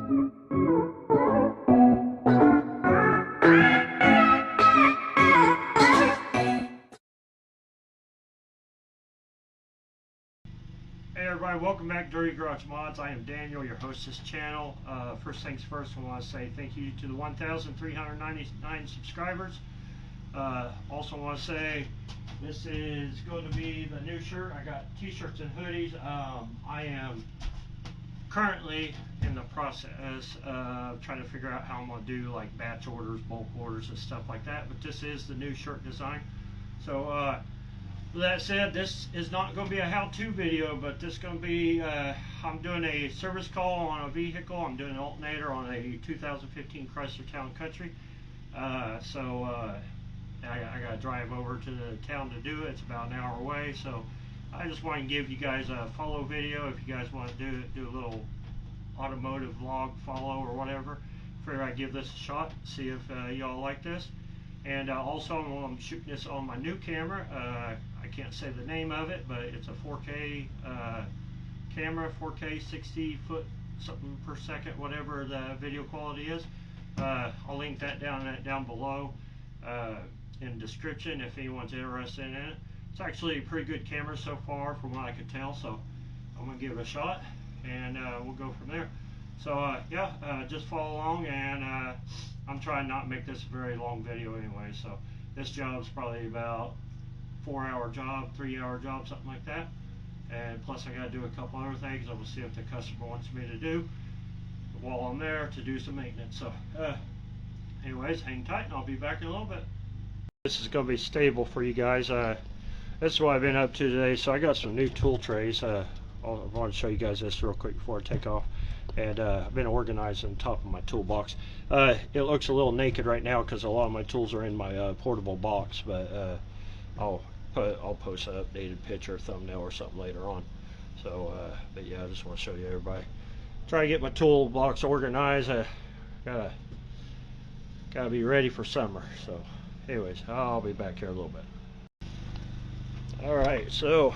Hey everybody, welcome back to Dirty Garage Mods. I am Daniel, your host of this channel. First things first, I want to say thank you to the 1,399 subscribers. Also want to say this is going to be the new shirt. I got t-shirts and hoodies. I am currently in the process of trying to figure out how I'm going to do like batch orders, bulk orders and stuff like that. But this is the new shirt design. So with that said, this is not going to be a how-to video, but this is going to be, I'm doing a service call on a vehicle. I'm doing an alternator on a 2015 Chrysler Town Country. I got to drive over to the town to do it. It's about an hour away, so I just want to give you guys a follow video. If you guys want to do a little automotive vlog follow or whatever, figure I'd give this a shot, see if y'all like this. And also, I'm shooting this on my new camera. I can't say the name of it, but it's a 4K camera, 4K, 60 foot something per second, whatever the video quality is. I'll link that down below in the description if anyone's interested in it. It's actually a pretty good camera so far, from what I could tell. So I'm gonna give it a shot, and we'll go from there. So just follow along, and I'm trying not to make this a very long video anyway. So this job's probably about 4-hour job, 3-hour job, something like that. And plus I got to do a couple other things. I will see if the customer wants me to do while I'm there to do some maintenance. So anyways, hang tight and I'll be back in a little bit. This is going to be stable for you guys. This is what I've been up to today. So I got some new tool trays. I want to show you guys this real quick before I take off. And I've been organizing the top of my toolbox. It looks a little naked right now because a lot of my tools are in my portable box, but I'll post an updated picture, thumbnail, or something later on. So, but yeah, I just want to show you everybody. Try to get my toolbox organized. Gotta be ready for summer. So, anyways, I'll be back here a little bit. All right, so.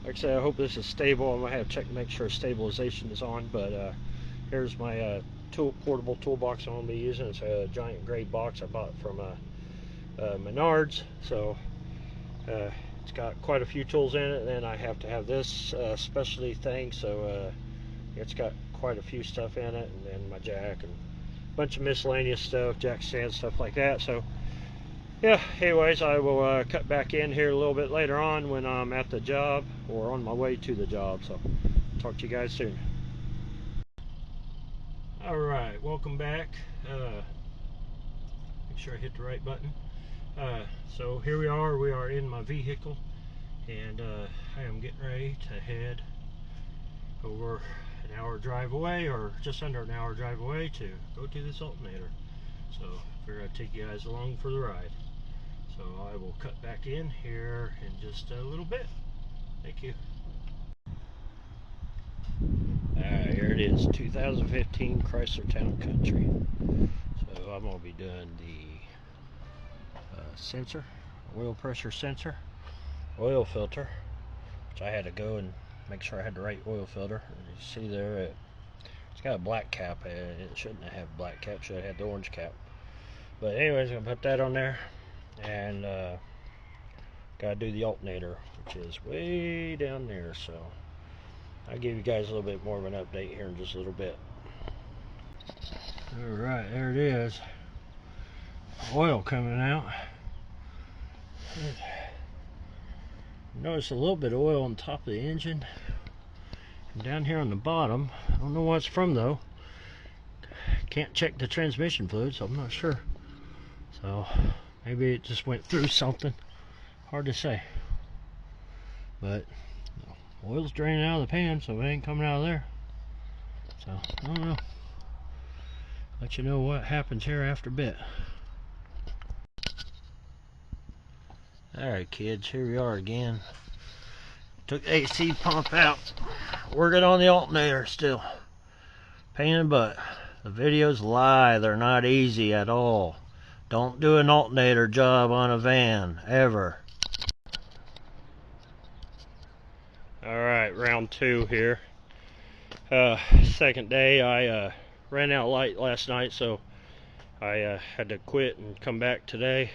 Like I said, I hope this is stable. I'm going to have to check to make sure stabilization is on, but here's my portable toolbox I'm going to be using. It's a giant gray box I bought from Menards. So it's got quite a few tools in it, and then I have to have this specialty thing, so it's got quite a few stuff in it, and then my jack and a bunch of miscellaneous stuff, jack stand, stuff like that. So yeah, anyways, I will cut back in here a little bit later on when I'm at the job or on my way to the job. So talk to you guys soon. All right, welcome back. Make sure I hit the right button. So here we are in my vehicle, and I am getting ready to head over an hour drive away, or just under an hour drive away, to go to this alternator. So figure I'd take you guys along for the ride. So I will cut back in here in just a little bit. Thank you. Alright, here it is, 2015 Chrysler Town Country. So I'm going to be doing the sensor, oil pressure sensor, oil filter, which I had to go and make sure I had the right oil filter. You see there, it's got a black cap. It shouldn't have black cap, should have had the orange cap. But anyways, I'm going to put that on there. And gotta do the alternator, which is way down there. So I'll give you guys a little bit more of an update here in just a little bit. Alright, there it is. Oil coming out. Notice a little bit of oil on top of the engine. And down here on the bottom, I don't know what it's from though. Can't check the transmission fluid, so I'm not sure. So maybe it just went through something. Hard to say. But oil's draining out of the pan, so it ain't coming out of there. So I don't know. Let you know what happens here after a bit. Alright kids, here we are again. Took the AC pump out. Working on the alternator still. Pain in the butt. The videos lie, they're not easy at all. Don't do an alternator job on a van, ever. Alright, round 2 here. Second day. I ran out of light last night, so I had to quit and come back today.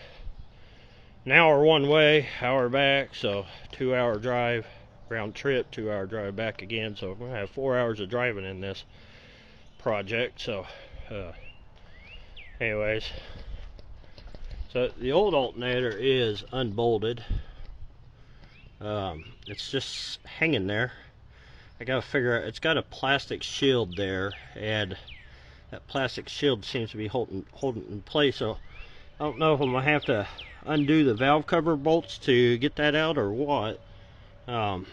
An hour one way, hour back, so 2-hour drive round trip, 2-hour drive back again. So I'm gonna have 4 hours of driving in this project. So anyways, so the old alternator is unbolted. It's just hanging there. I gotta figure out, it's got a plastic shield there, and that plastic shield seems to be holding in place. So I don't know if I'm gonna have to undo the valve cover bolts to get that out or what. I'm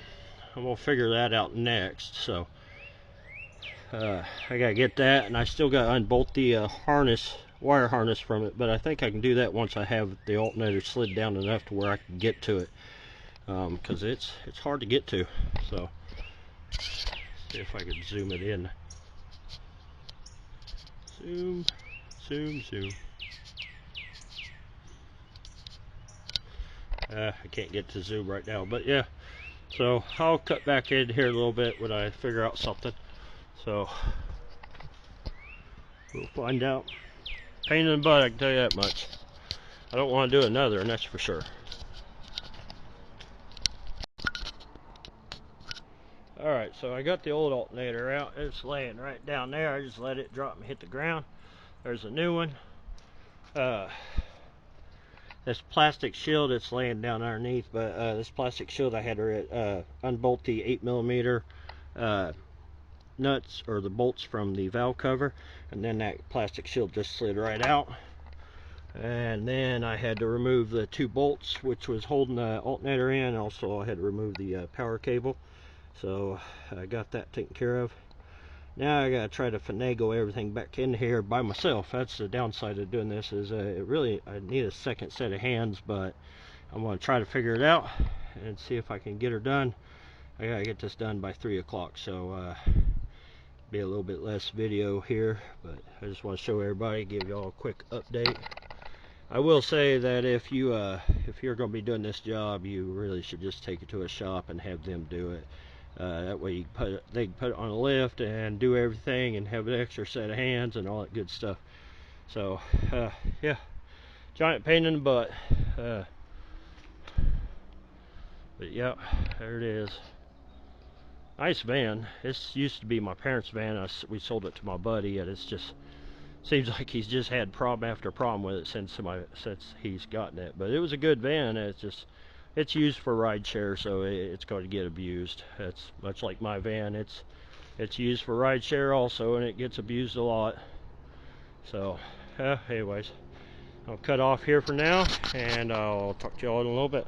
gonna figure that out next. So I gotta get that, and I still gotta unbolt the wire harness from it, but I think I can do that once I have the alternator slid down enough to where I can get to it, because it's hard to get to. So see if I can zoom it in. Zoom. I can't get to zoom right now, but yeah. So I'll cut back in here a little bit when I figure out something. So we'll find out. Pain in the butt, I can tell you that much. I don't want to do another, and that's for sure. Alright, so I got the old alternator out. It's laying right down there. I just let it drop and hit the ground. There's a new one. This plastic shield, it's laying down underneath, but this plastic shield, I had to unbolt the 8mm nuts, or the bolts from the valve cover, and then that plastic shield just slid right out. And then I had to remove the 2 bolts which was holding the alternator in. Also I had to remove the power cable. So I got that taken care of. Now I gotta try to finagle everything back in here by myself. That's the downside of doing this, is I need a second set of hands, but I'm gonna try to figure it out and see if I can get her done. I gotta get this done by 3 o'clock, so be a little bit less video here, but I just want to show everybody, give y'all a quick update. I will say that if you're going to be doing this job, you really should just take it to a shop and have them do it. That way they can put it on a lift and do everything and have an extra set of hands and all that good stuff. So yeah, giant pain in the butt. But yeah, there it is. Nice van. This used to be my parents' van. We sold it to my buddy, and it's just seems like he's just had problem after problem with it since he's gotten it. But it was a good van. It's used for ride share, so it's going to get abused. It's much like my van. It's used for ride share also, and it gets abused a lot. So anyways, I'll cut off here for now, and I'll talk to y'all in a little bit.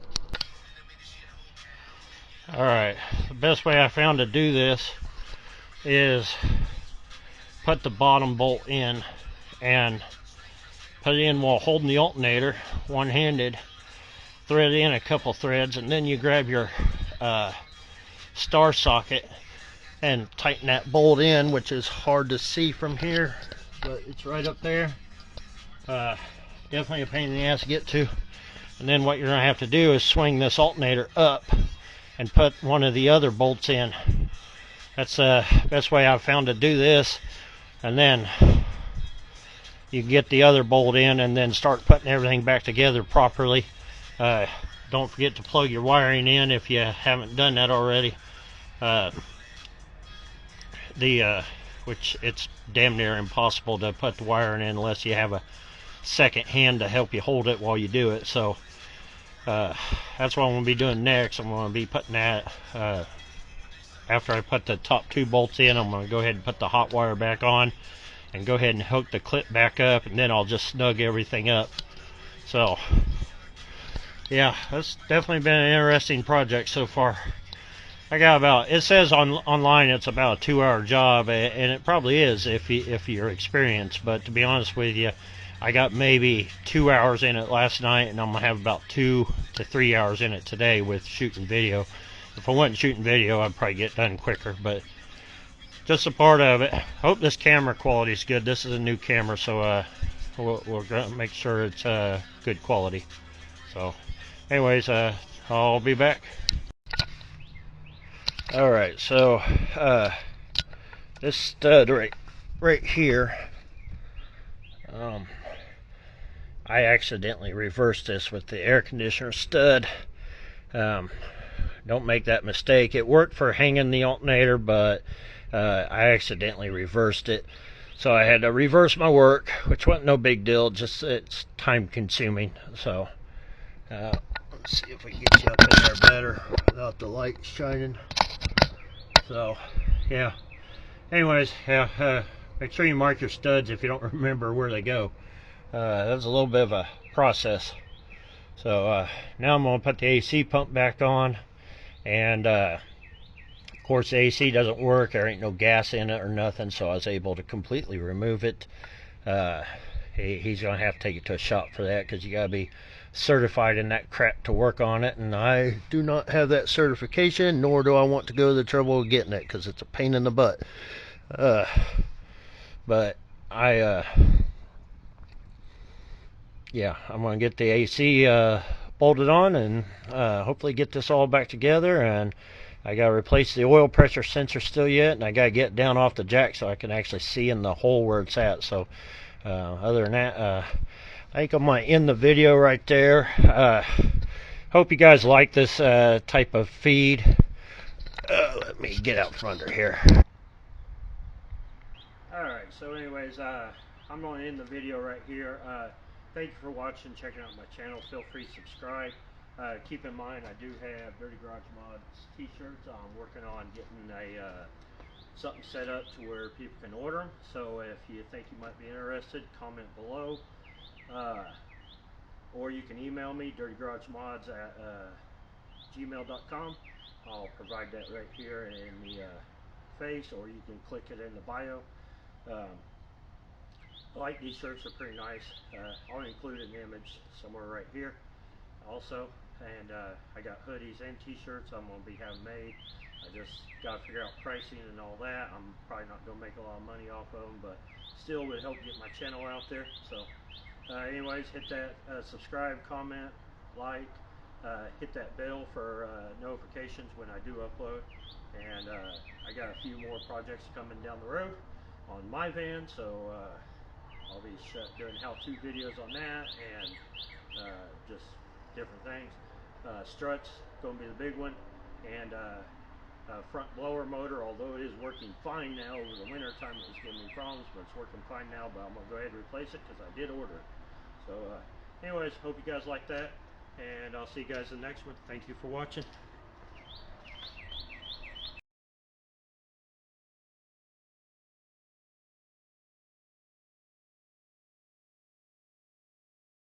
Alright, the best way I found to do this is put the bottom bolt in, and put it in while holding the alternator one-handed, thread in a couple threads, and then you grab your star socket and tighten that bolt in, which is hard to see from here, but it's right up there. Definitely a pain in the ass to get to. And then what you're going to have to do is swing this alternator up and put one of the other bolts in. That's the best way I've found to do this. And then you get the other bolt in and then start putting everything back together properly. Don't forget to plug your wiring in if you haven't done that already. Which it's damn near impossible to put the wiring in unless you have a second hand to help you hold it while you do it. So that's what I'm going to be doing next. I'm going to be putting that, after I put the top 2 bolts in, I'm going to go ahead and put the hot wire back on and go ahead and hook the clip back up, and then I'll just snug everything up. So yeah, that's definitely been an interesting project so far. I got about, it says online it's about a 2-hour job, and it probably is if you're experienced, but to be honest with you, I got maybe 2 hours in it last night, and I'm going to have about 2 to 3 hours in it today with shooting video. If I wasn't shooting video, I'd probably get done quicker, but just a part of it. Hope this camera quality is good. This is a new camera, so we're going to make sure it's good quality. So anyways, I'll be back. Alright, so this stud right here, I accidentally reversed this with the air conditioner stud. Don't make that mistake. It worked for hanging the alternator, but I accidentally reversed it. So I had to reverse my work, which wasn't no big deal, just it's time consuming. So let's see if we can get you up in there better without the light shining. So yeah, anyways, yeah, make sure you mark your studs if you don't remember where they go. That was a little bit of a process. So now I'm going to put the AC pump back on, and of course the AC doesn't work. There ain't no gas in it or nothing, so I was able to completely remove it. He's going to have to take it to a shop for that, because you got to be certified in that crap to work on it, and I do not have that certification, nor do I want to go to the trouble of getting it, because it's a pain in the butt. But yeah, I'm going to get the AC bolted on, and hopefully get this all back together. And I got to replace the oil pressure sensor still yet, and I got to get down off the jack so I can actually see in the hole where it's at. So other than that, I think I'm going to end the video right there. Hope you guys like this type of feed. Let me get out from under here. Alright, so anyways, I'm going to end the video right here. Thank you for watching, checking out my channel. Feel free to subscribe. Keep in mind, I do have Dirty Garage Mods t-shirts. I'm working on getting something set up to where people can order them. So if you think you might be interested, comment below. Or you can email me, dirtygaragemods at gmail.com. I'll provide that right here in the face, or you can click it in the bio. I like these shirts, are pretty nice. I'll include an image somewhere right here also. And I got hoodies and t-shirts I'm going to be having made. I just got to figure out pricing and all that. I'm probably not going to make a lot of money off of them, but still would help get my channel out there. So anyways, hit that subscribe, comment, like, hit that bell for notifications when I do upload. And I got a few more projects coming down the road on my van, so I'll be doing how-to videos on that, and just different things. Struts going to be the big one, and front blower motor, although it is working fine now. Over the winter time it was giving me problems, but it's working fine now. But I'm going to go ahead and replace it because I did order it. So anyways, hope you guys like that, and I'll see you guys in the next one. Thank you for watching.